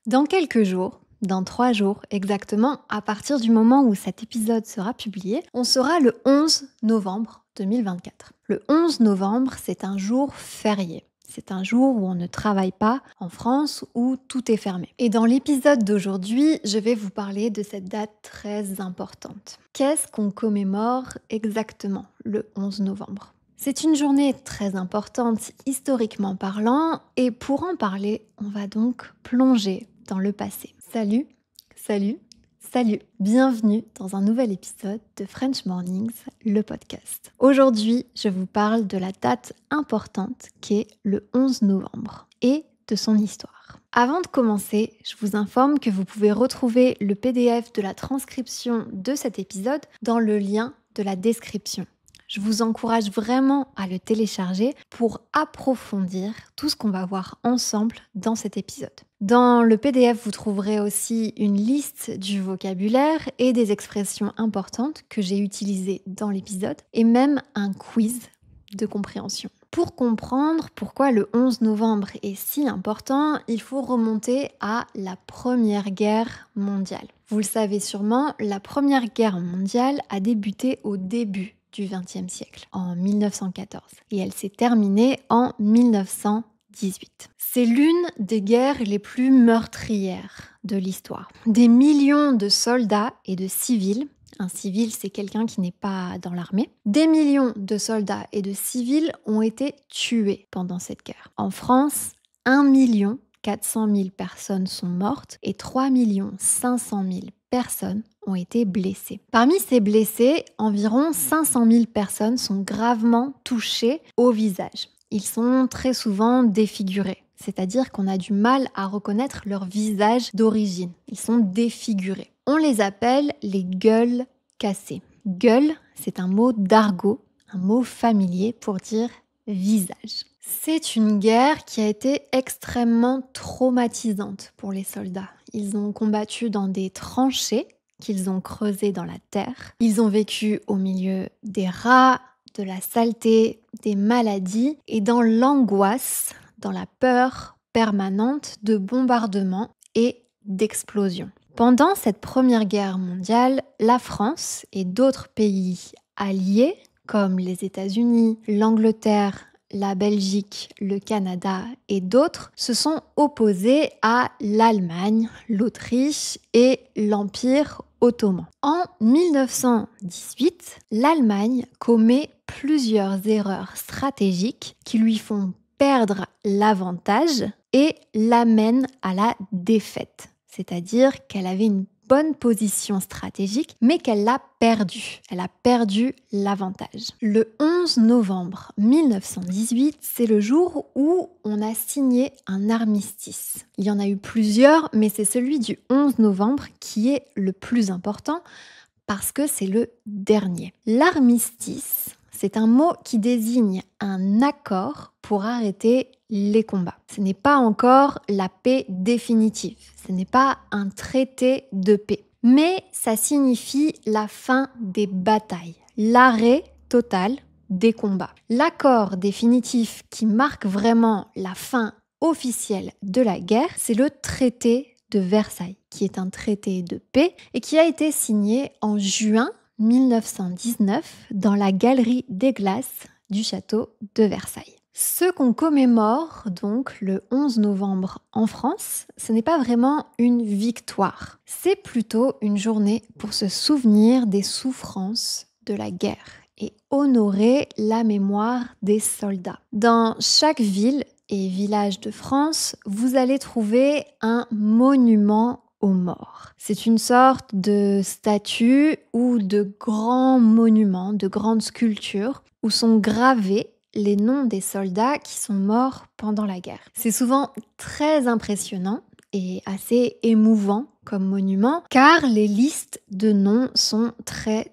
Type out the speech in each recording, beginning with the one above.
Dans quelques jours, dans 3 jours exactement, à partir du moment où cet épisode sera publié, on sera le 11 novembre 2024. Le 11 novembre, c'est un jour férié. C'est un jour où on ne travaille pas en France, où tout est fermé. Et dans l'épisode d'aujourd'hui, je vais vous parler de cette date très importante. Qu'est-ce qu'on commémore exactement le 11 novembre ? C'est une journée très importante historiquement parlant et pour en parler, on va donc plonger dans le passé. Salut, salut, salut. Bienvenue dans un nouvel épisode de French Mornings, le podcast. Aujourd'hui, je vous parle de la date importante qu'est le 11 novembre et de son histoire. Avant de commencer, je vous informe que vous pouvez retrouver le PDF de la transcription de cet épisode dans le lien de la description. Je vous encourage vraiment à le télécharger pour approfondir tout ce qu'on va voir ensemble dans cet épisode. Dans le PDF, vous trouverez aussi une liste du vocabulaire et des expressions importantes que j'ai utilisées dans l'épisode et même un quiz de compréhension. Pour comprendre pourquoi le 11 novembre est si important, il faut remonter à la Première Guerre mondiale. Vous le savez sûrement, la Première Guerre mondiale a débuté au début du XXe siècle, en 1914, et elle s'est terminée en 1918. C'est l'une des guerres les plus meurtrières de l'histoire. Des millions de soldats et de civils, un civil c'est quelqu'un qui n'est pas dans l'armée, des millions de soldats et de civils ont été tués pendant cette guerre. En France, 1 400 000 personnes sont mortes et 3 500 000 personnes ont été blessées. Parmi ces blessés, environ 500 000 personnes sont gravement touchées au visage. Ils sont très souvent défigurés, c'est-à-dire qu'on a du mal à reconnaître leur visage d'origine. Ils sont défigurés. On les appelle les gueules cassées. Gueule, c'est un mot d'argot, un mot familier pour dire visage. C'est une guerre qui a été extrêmement traumatisante pour les soldats. Ils ont combattu dans des tranchées qu'ils ont creusées dans la terre. Ils ont vécu au milieu des rats, de la saleté, des maladies et dans l'angoisse, dans la peur permanente de bombardements et d'explosions. Pendant cette Première Guerre mondiale, la France et d'autres pays alliés comme les États-Unis, l'Angleterre, la Belgique, le Canada et d'autres se sont opposés à l'Allemagne, l'Autriche et l'Empire ottoman. En 1918, l'Allemagne commet plusieurs erreurs stratégiques qui lui font perdre l'avantage et l'amènent à la défaite. C'est-à-dire qu'elle avait une bonne position stratégique, mais qu'elle l'a perdue. Elle a perdu l'avantage. Le 11 novembre 1918, c'est le jour où on a signé un armistice. Il y en a eu plusieurs, mais c'est celui du 11 novembre qui est le plus important parce que c'est le dernier. L'armistice, c'est un mot qui désigne un accord pour arrêter les combats. Ce n'est pas encore la paix définitive, ce n'est pas un traité de paix, mais ça signifie la fin des batailles, l'arrêt total des combats. L'accord définitif qui marque vraiment la fin officielle de la guerre, c'est le traité de Versailles, qui est un traité de paix et qui a été signé en juin 1919 dans la galerie des glaces du château de Versailles. Ce qu'on commémore donc le 11 novembre en France, ce n'est pas vraiment une victoire. C'est plutôt une journée pour se souvenir des souffrances de la guerre et honorer la mémoire des soldats. Dans chaque ville et village de France, vous allez trouver un monument aux morts. C'est une sorte de statue ou de grand monument, de grandes sculptures où sont gravés les noms des soldats qui sont morts pendant la guerre. C'est souvent très impressionnant et assez émouvant comme monument car les listes de noms sont très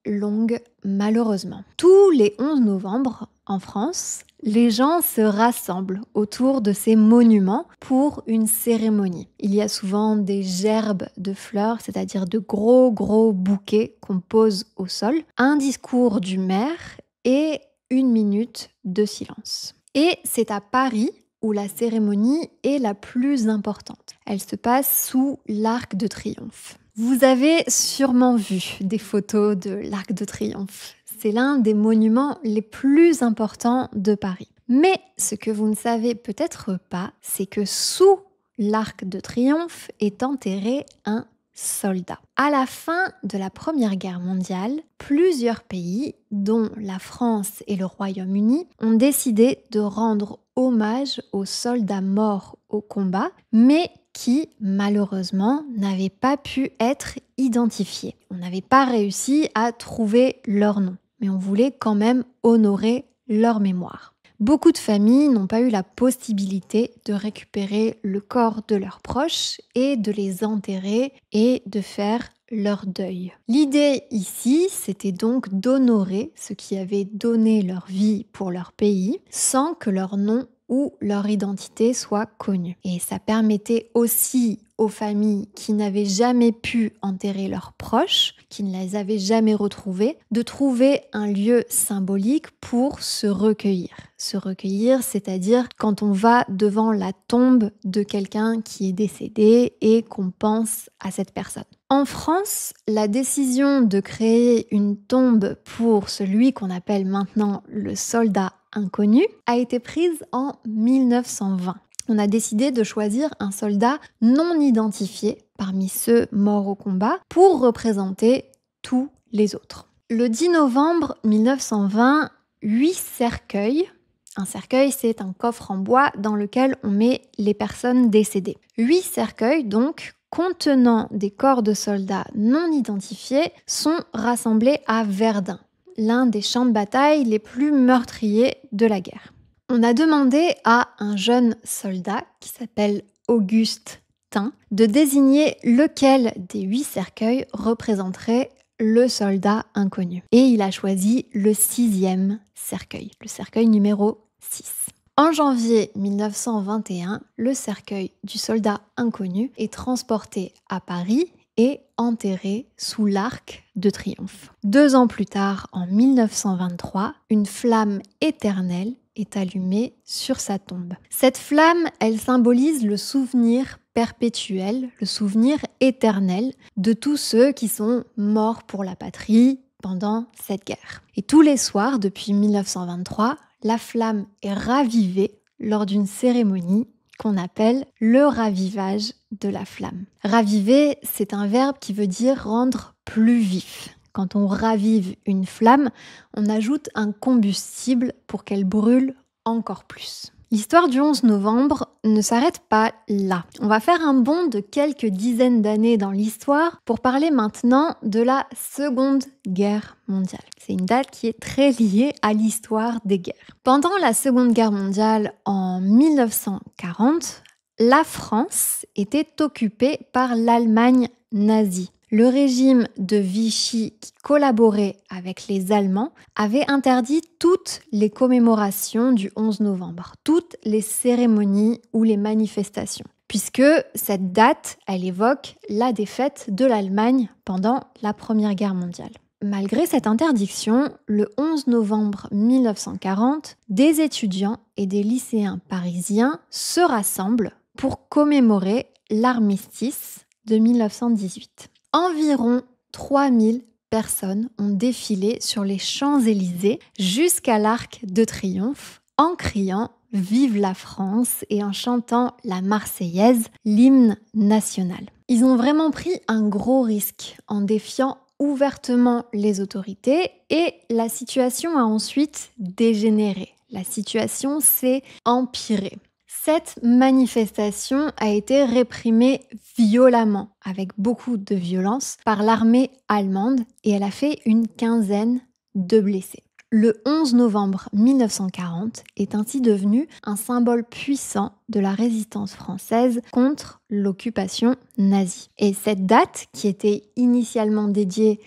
longues malheureusement. Tous les 11 novembre en France, les gens se rassemblent autour de ces monuments pour une cérémonie. Il y a souvent des gerbes de fleurs, c'est-à-dire de gros bouquets qu'on pose au sol, un discours du maire et 1 minute de silence. Et c'est à Paris où la cérémonie est la plus importante. Elle se passe sous l'Arc de Triomphe. Vous avez sûrement vu des photos de l'Arc de Triomphe. C'est l'un des monuments les plus importants de Paris. Mais ce que vous ne savez peut-être pas, c'est que sous l'Arc de Triomphe est enterré un soldat. À la fin de la Première Guerre mondiale, plusieurs pays, dont la France et le Royaume-Uni, ont décidé de rendre hommage aux soldats morts au combat, mais qui, malheureusement, n'avaient pas pu être identifiés. On n'avait pas réussi à trouver leur nom, mais on voulait quand même honorer leur mémoire. Beaucoup de familles n'ont pas eu la possibilité de récupérer le corps de leurs proches et de les enterrer et de faire leur deuil. L'idée ici, c'était donc d'honorer ceux qui avaient donné leur vie pour leur pays sans que leur nom ou leur identité soit connue. Et ça permettait aussi aux familles qui n'avaient jamais pu enterrer leurs proches, qui ne les avaient jamais retrouvés, de trouver un lieu symbolique pour se recueillir. Se recueillir, c'est-à-dire quand on va devant la tombe de quelqu'un qui est décédé et qu'on pense à cette personne. En France, la décision de créer une tombe pour celui qu'on appelle maintenant le soldat inconnu a été prise en 1920. On a décidé de choisir un soldat non identifié parmi ceux morts au combat pour représenter tous les autres. Le 10 novembre 1920, 8 cercueils. Un cercueil, c'est un coffre en bois dans lequel on met les personnes décédées. 8 cercueils, donc, contenant des corps de soldats non identifiés, sont rassemblés à Verdun, l'un des champs de bataille les plus meurtriers de la guerre. On a demandé à un jeune soldat qui s'appelle Auguste Tin de désigner lequel des 8 cercueils représenterait le soldat inconnu. Et il a choisi le 6e cercueil, le cercueil numéro 6. En janvier 1921, le cercueil du soldat inconnu est transporté à Paris et enterré sous l'Arc de Triomphe. 2 ans plus tard, en 1923, une flamme éternelle est allumée sur sa tombe. Cette flamme, elle symbolise le souvenir perpétuel, le souvenir éternel de tous ceux qui sont morts pour la patrie pendant cette guerre. Et tous les soirs, depuis 1923, la flamme est ravivée lors d'une cérémonie qu'on appelle le ravivage de la flamme. Raviver, c'est un verbe qui veut dire rendre plus vif. Quand on ravive une flamme, on ajoute un combustible pour qu'elle brûle encore plus. L'histoire du 11 novembre ne s'arrête pas là. On va faire un bond de quelques dizaines d'années dans l'histoire pour parler maintenant de la Seconde Guerre mondiale. C'est une date qui est très liée à l'histoire des guerres. Pendant la Seconde Guerre mondiale, en 1940, la France était occupée par l'Allemagne nazie. Le régime de Vichy, qui collaborait avec les Allemands, avait interdit toutes les commémorations du 11 novembre, toutes les cérémonies ou les manifestations, puisque cette date, elle évoque la défaite de l'Allemagne pendant la Première Guerre mondiale. Malgré cette interdiction, le 11 novembre 1940, des étudiants et des lycéens parisiens se rassemblent pour commémorer l'armistice de 1918. Environ 3000 personnes ont défilé sur les Champs-Élysées jusqu'à l'Arc de Triomphe en criant « Vive la France » et en chantant la Marseillaise, l'hymne national. Ils ont vraiment pris un gros risque en défiant ouvertement les autorités et la situation a ensuite dégénéré. La situation s'est empirée. Cette manifestation a été réprimée violemment, avec beaucoup de violence, par l'armée allemande et elle a fait une quinzaine de blessés. Le 11 novembre 1940 est ainsi devenu un symbole puissant de la résistance française contre l'occupation nazie. Et cette date, qui était initialement dédiée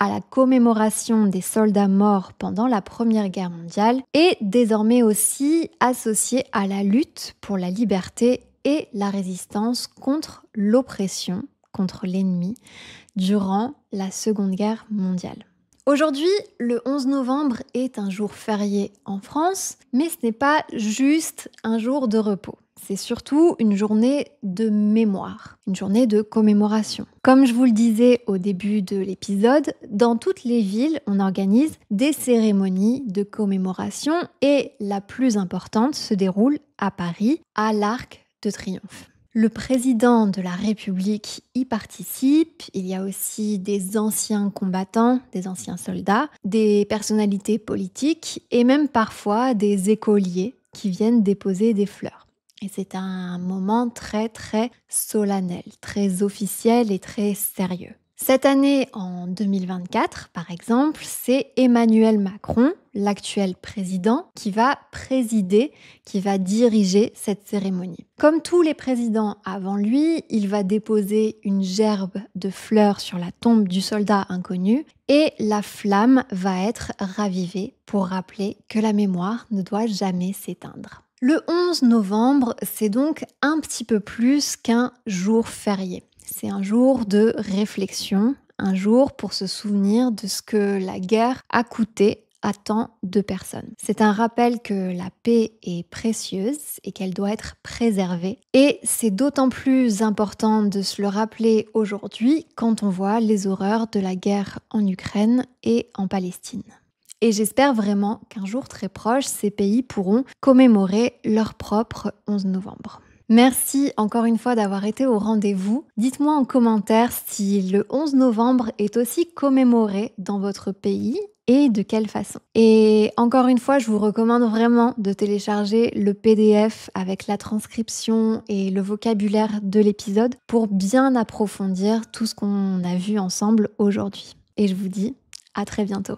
à la commémoration des soldats morts pendant la Première Guerre mondiale, est désormais aussi associée à la lutte pour la liberté et la résistance contre l'oppression, contre l'ennemi, durant la Seconde Guerre mondiale. Aujourd'hui, le 11 novembre est un jour férié en France, mais ce n'est pas juste un jour de repos. C'est surtout une journée de mémoire, une journée de commémoration. Comme je vous le disais au début de l'épisode, dans toutes les villes, on organise des cérémonies de commémoration et la plus importante se déroule à Paris, à l'Arc de Triomphe. Le président de la République y participe, il y a aussi des anciens combattants, des anciens soldats, des personnalités politiques et même parfois des écoliers qui viennent déposer des fleurs. Et c'est un moment très solennel, très officiel et très sérieux. Cette année, en 2024, par exemple, c'est Emmanuel Macron, l'actuel président, qui va présider, qui va diriger cette cérémonie. Comme tous les présidents avant lui, il va déposer une gerbe de fleurs sur la tombe du soldat inconnu et la flamme va être ravivée pour rappeler que la mémoire ne doit jamais s'éteindre. Le 11 novembre, c'est donc un petit peu plus qu'un jour férié. C'est un jour de réflexion, un jour pour se souvenir de ce que la guerre a coûté à tant de personnes. C'est un rappel que la paix est précieuse et qu'elle doit être préservée. Et c'est d'autant plus important de se le rappeler aujourd'hui quand on voit les horreurs de la guerre en Ukraine et en Palestine. Et j'espère vraiment qu'un jour très proche, ces pays pourront commémorer leur propre 11 novembre. Merci encore une fois d'avoir été au rendez-vous. Dites-moi en commentaire si le 11 novembre est aussi commémoré dans votre pays et de quelle façon. Et encore une fois, je vous recommande vraiment de télécharger le PDF avec la transcription et le vocabulaire de l'épisode pour bien approfondir tout ce qu'on a vu ensemble aujourd'hui. Et je vous dis à très bientôt.